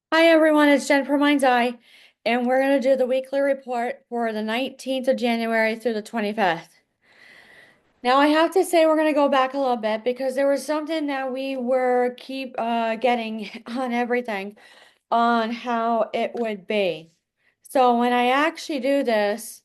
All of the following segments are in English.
Hi everyone, it's Jen from Mind's Eye, and we're going to do the weekly report for the 19th of January through the 25th. Now, I have to say we're going to go back a little bit because there was something that we were keep getting on everything on how it would be. So when I actually do this,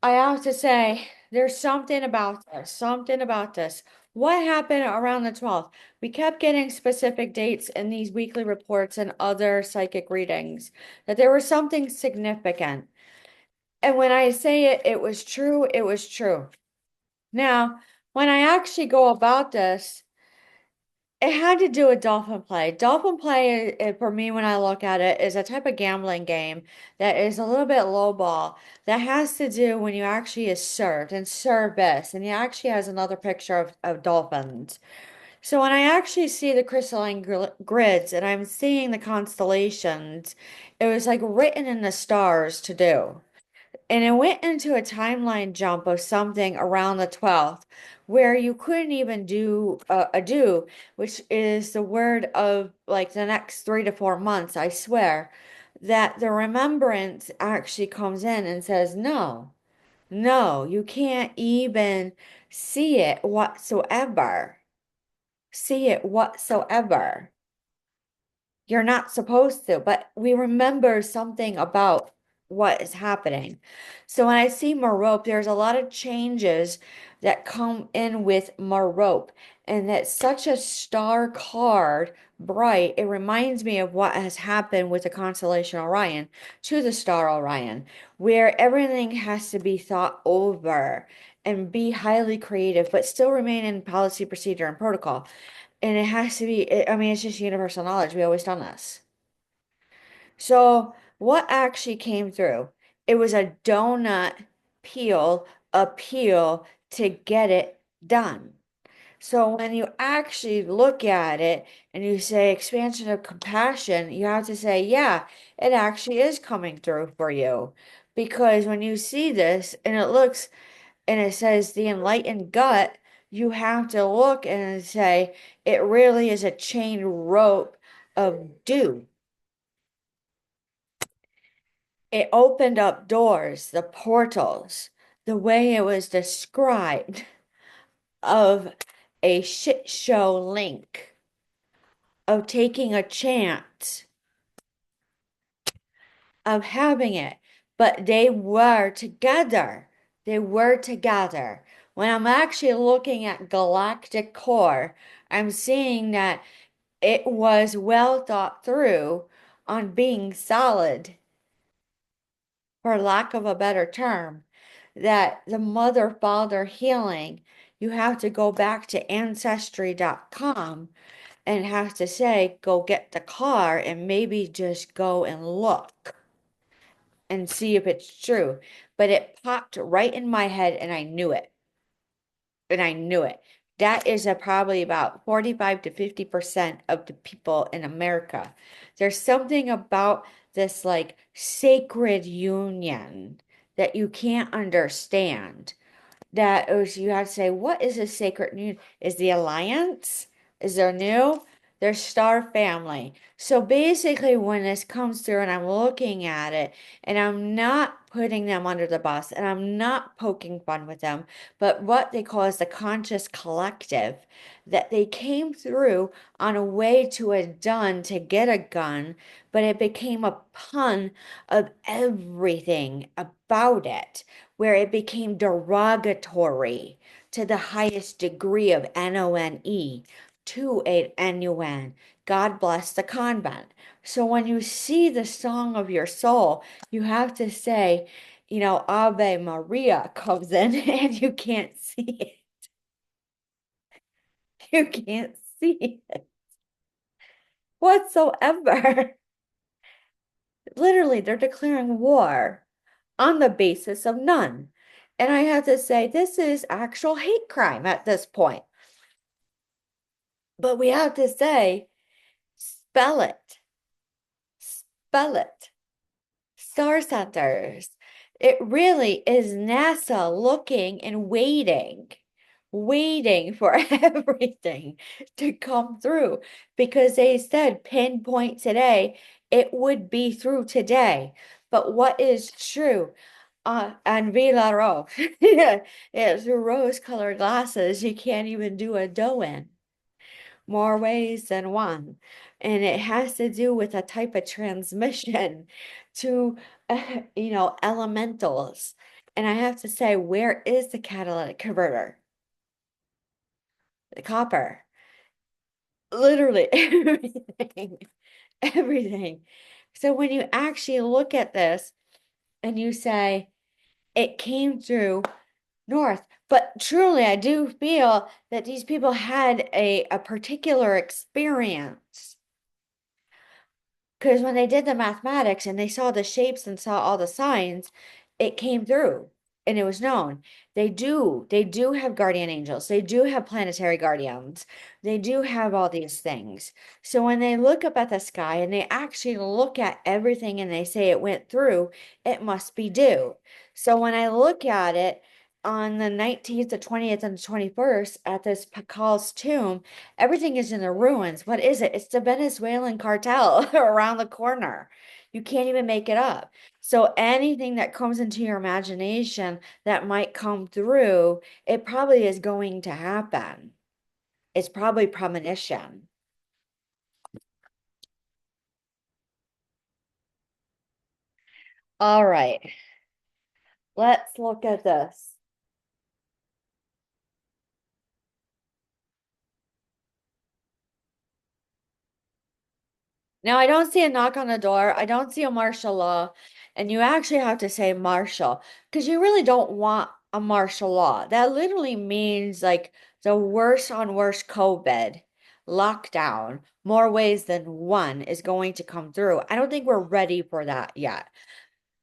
I have to say, there's something about this. What happened around the 12th? We kept getting specific dates in these weekly reports and other psychic readings that there was something significant. And when I say it, it was true, it was true. Now, when I actually go about this, it had to do with dolphin play. Dolphin play, for me, when I look at it, is a type of gambling game that is a little bit low ball. That has to do when you actually is served and service, and he actually has another picture of dolphins. So when I actually see the crystalline grids and I'm seeing the constellations, it was like written in the stars to do. And it went into a timeline jump of something around the 12th where you couldn't even do a do, which is the word of like the next 3 to 4 months, I swear, that the remembrance actually comes in and says, no, no, you can't even see it whatsoever. See it whatsoever. You're not supposed to, but we remember something about what is happening. So when I see Merope, there's a lot of changes that come in with Merope, and that's such a star card, bright. It reminds me of what has happened with the constellation Orion to the star Orion, where everything has to be thought over and be highly creative, but still remain in policy, procedure, and protocol. And it has to be, I mean, it's just universal knowledge. We always done this. So, what actually came through? It was a donut peel appeal to get it done. So, when you actually look at it and you say expansion of compassion, you have to say, yeah, it actually is coming through for you. Because when you see this and it looks and it says the enlightened gut, you have to look and say it really is a chain rope of dew. It opened up doors, the portals, the way it was described of a shit show link, of taking a chance, of having it. But they were together. They were together. When I'm actually looking at galactic core, I'm seeing that it was well thought through on being solid, for lack of a better term, that the mother father healing, you have to go back to ancestry.com and have to say, go get the car and maybe just go and look and see if it's true. But it popped right in my head and I knew it. And I knew it. That is probably about 45 to 50% of the people in America. There's something about this like sacred union that you can't understand. That is, you have to say, what is a sacred union? Is the alliance? Is there new? There's star family. So basically, when this comes through and I'm looking at it and I'm not putting them under the bus and I'm not poking fun with them, but what they call is the conscious collective, that they came through on a way to a done to get a gun, but it became a pun of everything about it, where it became derogatory to the highest degree of NONE to a NUN. God bless the convent. So when you see the song of your soul, you have to say, Ave Maria comes in and you can't see it. You can't see it whatsoever. Literally, they're declaring war on the basis of none. And I have to say, this is actual hate crime at this point. But we have to say, spell it, spell it. Star centers. It really is NASA looking and waiting for everything to come through because they said pinpoint today it would be through today. But what is true? And Villa Rose, yeah, through rose-colored glasses, you can't even do a dough in more ways than one. And it has to do with a type of transmission to, elementals. And I have to say, where is the catalytic converter? The copper. Literally everything, everything. So when you actually look at this and you say, it came through north, but truly, I do feel that these people had a particular experience. Because when they did the mathematics and they saw the shapes and saw all the signs, it came through and it was known. They do have guardian angels. They do have planetary guardians. They do have all these things. So when they look up at the sky and they actually look at everything and they say it went through, it must be due. So when I look at it on the 19th, the 20th, and the 21st at this Pacal's tomb, everything is in the ruins. What is it? It's the Venezuelan cartel around the corner. You can't even make it up. So anything that comes into your imagination that might come through, it probably is going to happen. It's probably premonition. All right, let's look at this. Now, I don't see a knock on the door. I don't see a martial law. And you actually have to say martial because you really don't want a martial law. That literally means like the worst on worst COVID lockdown, more ways than one is going to come through. I don't think we're ready for that yet.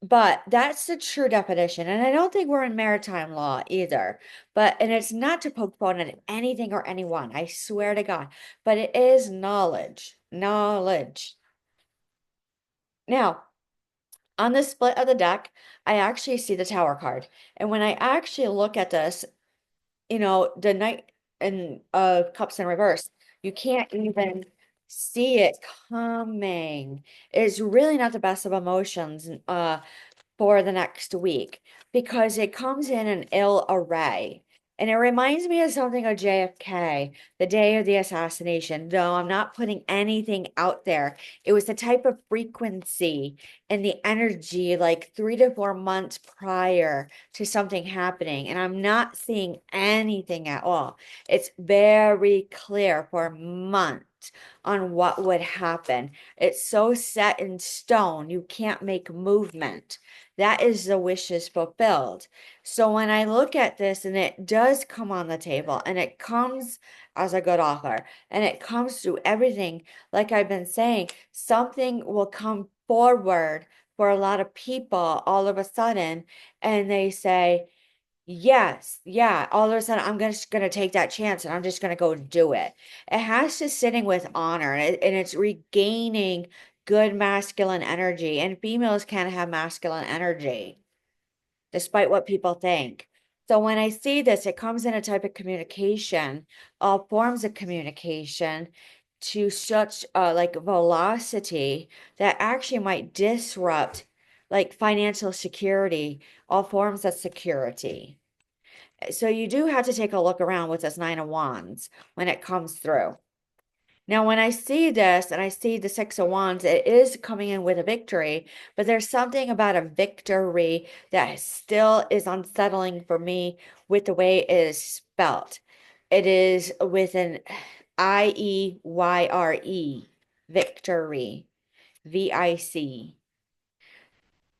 But that's the true definition. And I don't think we're in maritime law either. And it's not to poke fun at anything or anyone, I swear to God. But it is knowledge. Knowledge. Now, on the split of the deck, I actually see the tower card. And when I actually look at this, the knight and cups in reverse, you can't even see it coming. It's really not the best of emotions. For the next week because it comes in an ill array. And it reminds me of something of JFK, the day of the assassination. No, I'm not putting anything out there. It was the type of frequency and the energy like 3 to 4 months prior to something happening. And I'm not seeing anything at all. It's very clear for months on what would happen. It's so set in stone, you can't make movement. That is the wishes fulfilled. So when I look at this and it does come on the table and it comes as a good author and it comes through everything, like I've been saying, something will come forward for a lot of people all of a sudden and they say, yes, yeah, all of a sudden I'm just gonna take that chance and I'm just gonna go do it. It has to sitting with honor and it's regaining good masculine energy. And females can have masculine energy, despite what people think. So when I see this, it comes in a type of communication, all forms of communication to such like velocity that actually might disrupt like financial security, all forms of security. So you do have to take a look around with this Nine of Wands when it comes through. Now, when I see this and I see the Six of Wands, it is coming in with a victory, but there's something about a victory that still is unsettling for me with the way it is spelt. It is with an Ieyyre, victory, VIC.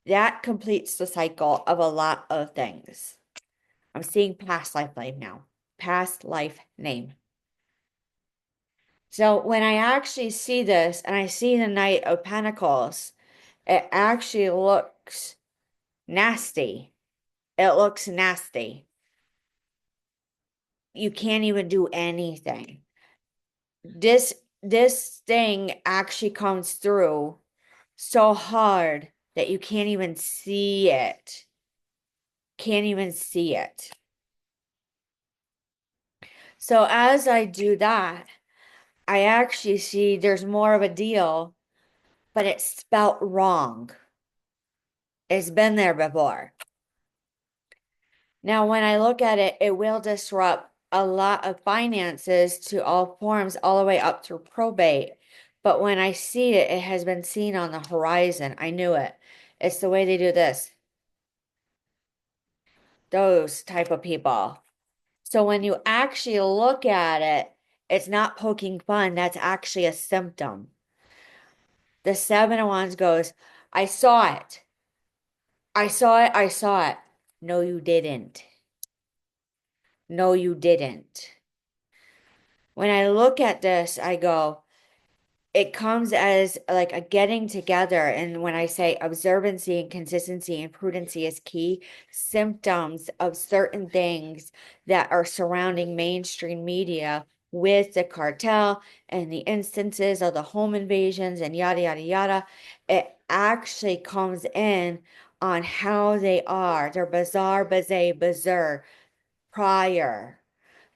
That completes the cycle of a lot of things. I'm seeing past life name now. Past life name. So when I actually see this and I see the Knight of Pentacles, it actually looks nasty. It looks nasty. You can't even do anything. This thing actually comes through so hard that you can't even see it. Can't even see it. So as I do that, I actually see there's more of a deal but it's spelt wrong. It's been there before. Now, when I look at it, it will disrupt a lot of finances to all forms, all the way up through probate. But when I see it, it has been seen on the horizon. I knew it. It's the way they do this. Those type of people. So when you actually look at it, it's not poking fun. That's actually a symptom. The Seven of Wands goes, I saw it. I saw it. I saw it. No, you didn't. No, you didn't. When I look at this, I go, it comes as like a getting together. And when I say observancy and consistency and prudency is key, symptoms of certain things that are surrounding mainstream media with the cartel and the instances of the home invasions and yada, yada, yada, it actually comes in on how they are. They're bizarre, bizarre prior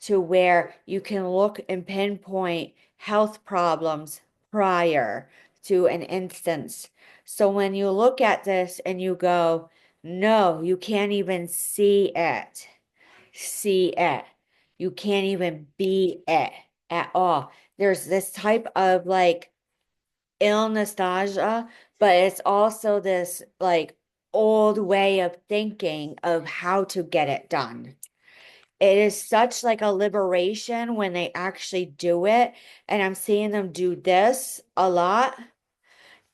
to where you can look and pinpoint health problems prior to an instance. So when you look at this and you go, no, you can't even see it. See it. You can't even be it at all. There's this type of like ill nostalgia, but it's also this like old way of thinking of how to get it done. It is such like a liberation when they actually do it. And I'm seeing them do this a lot.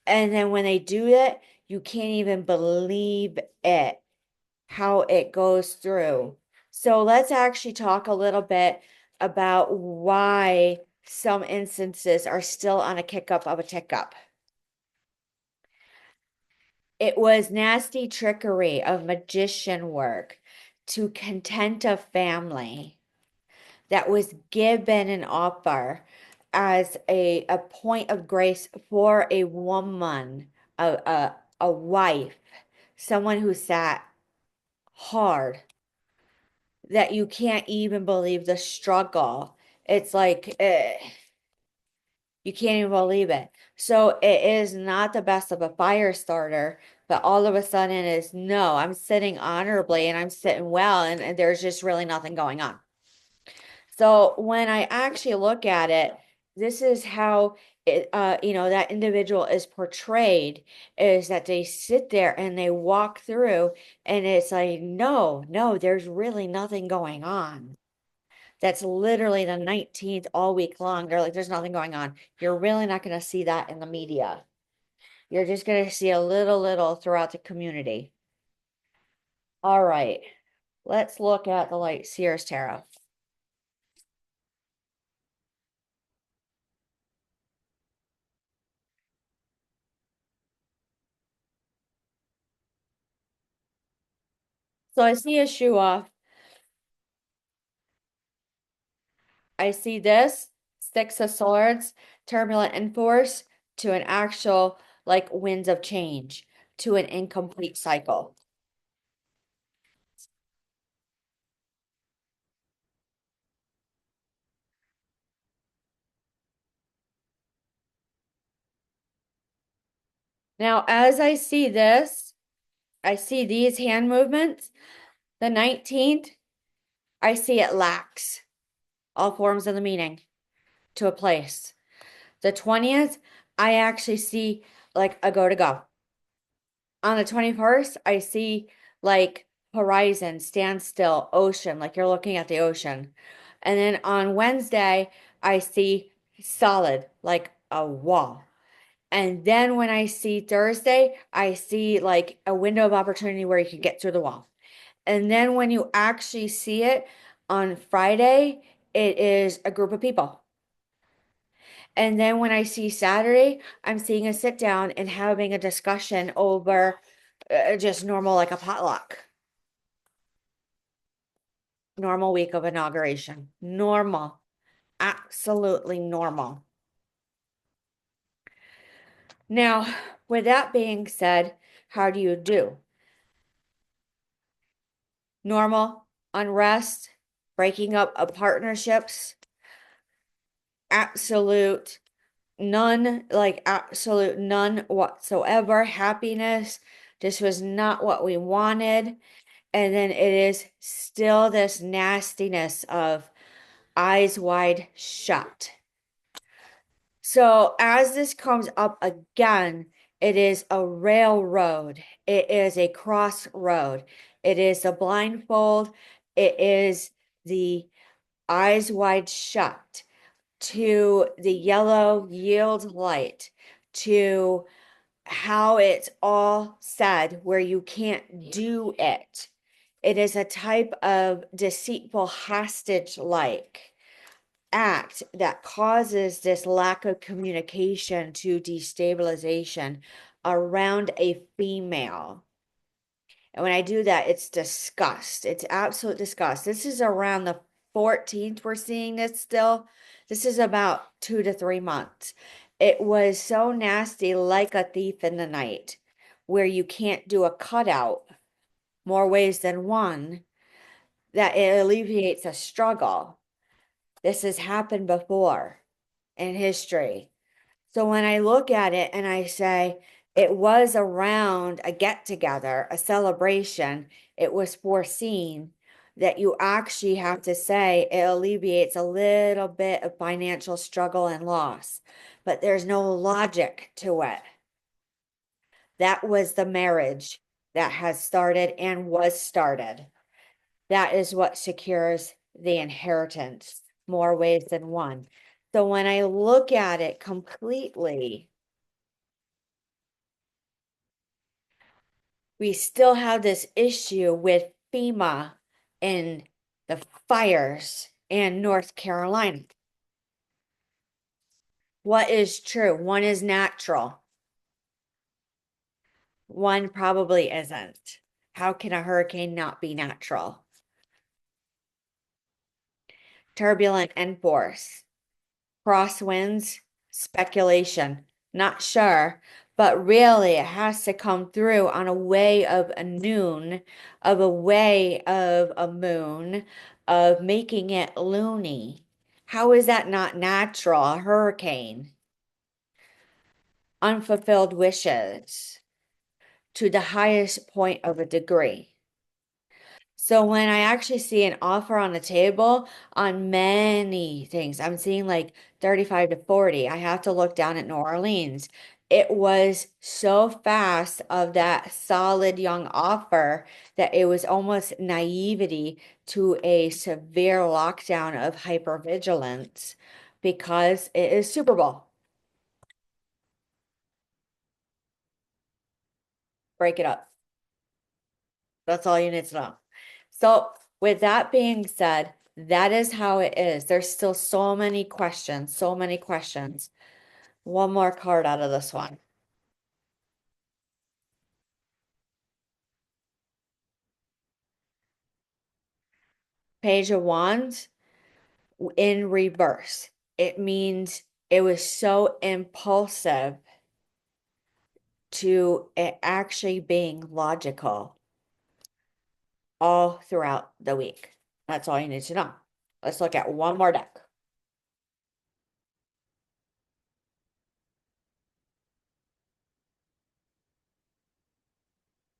And then when they do it, you can't even believe it, how it goes through. So let's actually talk a little bit about why some instances are still on a kick up of a tick up. It was nasty trickery of magician work to content a family that was given an offer as a point of grace for a woman, a wife, someone who sat hard, that you can't even believe the struggle. It's like you can't even believe it. So it is not the best of a fire starter, but all of a sudden is no, I'm sitting honorably and I'm sitting well, and there's just really nothing going on. So when I actually look at it, this is how that individual is portrayed, is that they sit there and they walk through and it's like, no, no, there's really nothing going on. That's literally the 19th all week long. They're like, there's nothing going on. You're really not going to see that in the media. You're just going to see a little throughout the community. All right, let's look at the Light Seers Tarot. So I see a shoe off. I see this, Six of Swords, turbulent in force to an actual like winds of change to an incomplete cycle. Now, as I see this, I see these hand movements. The 19th, I see it lacks all forms of the meaning to a place. The 20th, I actually see like a go to go. On the 21st, I see like horizon, standstill, ocean, like you're looking at the ocean. And then on Wednesday, I see solid, like a wall. And then when I see Thursday, I see like a window of opportunity where you can get through the wall. And then when you actually see it on Friday, it is a group of people. And then when I see Saturday, I'm seeing a sit down and having a discussion over just normal, like a potluck. Normal week of inauguration. Normal. Absolutely normal. Now, with that being said, how do you do? Normal, unrest, breaking up of partnerships, absolute None, like absolute none whatsoever. Happiness. This was not what we wanted. And then it is still this nastiness of eyes wide shut. So as this comes up again, it is a railroad. It is a crossroad. It is a blindfold. It is the eyes wide shut to the yellow yield light to how it's all said where you can't do it. It is a type of deceitful hostage like act that causes this lack of communication to destabilization around a female. And when I do that, it's disgust. It's absolute disgust. This is around the 14th, we're seeing this still. This is about 2 to 3 months. It was so nasty, like a thief in the night, where you can't do a cutout more ways than one, that it alleviates a struggle. This has happened before in history. So when I look at it and I say it was around a get together, a celebration, it was foreseen that you actually have to say it alleviates a little bit of financial struggle and loss, but there's no logic to it. That was the marriage that has started and was started. That is what secures the inheritance more ways than one. So when I look at it completely, we still have this issue with FEMA and the fires in North Carolina. What is true? One is natural. One probably isn't. How can a hurricane not be natural? Turbulent and force. Crosswinds, speculation, not sure, but really it has to come through on a way of a noon, of a way of a moon, of making it loony. How is that not natural? A hurricane, unfulfilled wishes to the highest point of a degree. So when I actually see an offer on the table on many things, I'm seeing like 35 to 40. I have to look down at New Orleans. It was so fast of that solid young offer that it was almost naivety to a severe lockdown of hypervigilance because it is Super Bowl. Break it up. That's all you need to know. So, with that being said, that is how it is. There's still so many questions, so many questions. One more card out of this one. Page of Wands in reverse. It means it was so impulsive to it actually being logical all throughout the week. That's all you need to know. Let's look at one more deck.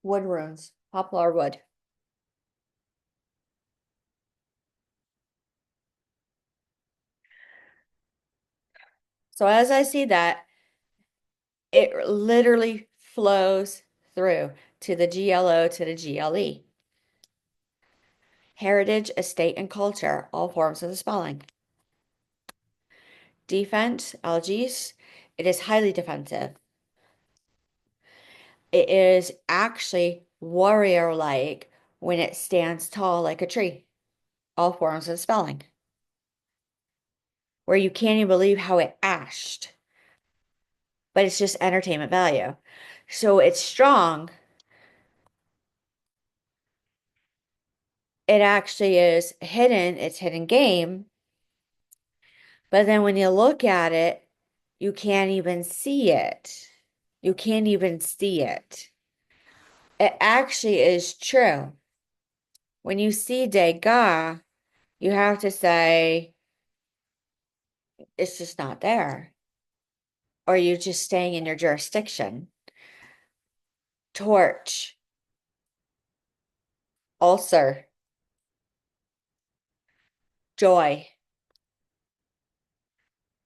Wood runes, poplar wood. So as I see that, it literally flows through to the GLO to the GLE. Heritage, estate, and culture, all forms of the spelling. Defense, algaes, it is highly defensive. It is actually warrior-like when it stands tall like a tree. All forms of spelling. Where you can't even believe how it ashed, but it's just entertainment value. So it's strong. It actually is hidden, it's hidden game. But then when you look at it, you can't even see it. You can't even see it. It actually is true. When you see Degas, you have to say, it's just not there. Or are you just staying in your jurisdiction? Torch, ulcer, joy,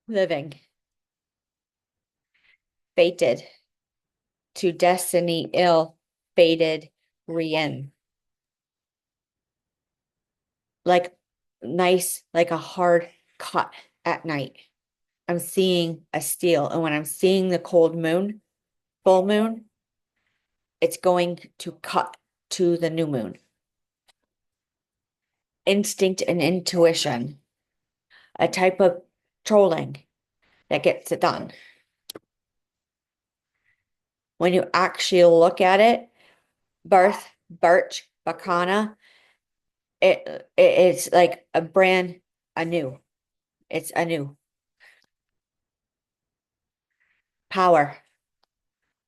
living, fated, to destiny ill, fated, rien. Like nice, like a hard cut at night. I'm seeing a steel. And when I'm seeing the cold moon, full moon, it's going to cut to the new moon. Instinct and intuition, a type of trolling that gets it done. When you actually look at it, birth, birch, bacana, it's like a brand anew. It's anew. Power,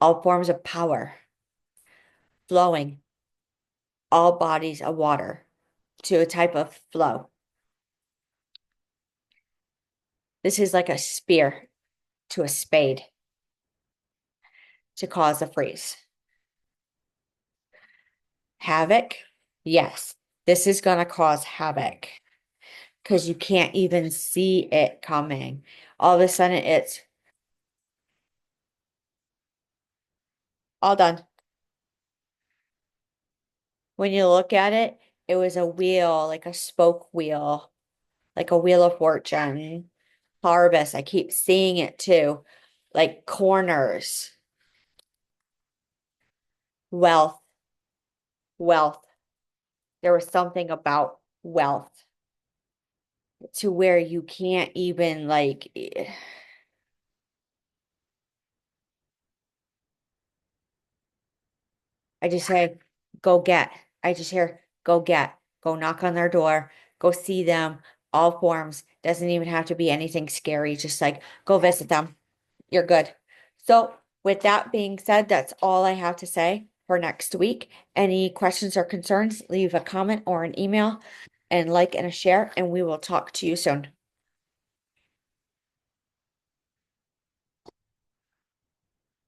all forms of power, flowing, all bodies of water to a type of flow. This is like a spear to a spade to cause a freeze. Havoc, yes, this is going to cause havoc because you can't even see it coming. All of a sudden, it's all done. When you look at it, it was a wheel, like a spoke wheel, like a wheel of fortune. Harvest, I keep seeing it too, like corners, wealth, wealth. There was something about wealth to where you can't even like I just say go get. I just hear go get. Go knock on their door. Go see them. All forms. Doesn't even have to be anything scary. Just like go visit them. You're good. So with that being said, that's all I have to say for next week. Any questions or concerns, leave a comment or an email and like and a share, and we will talk to you soon.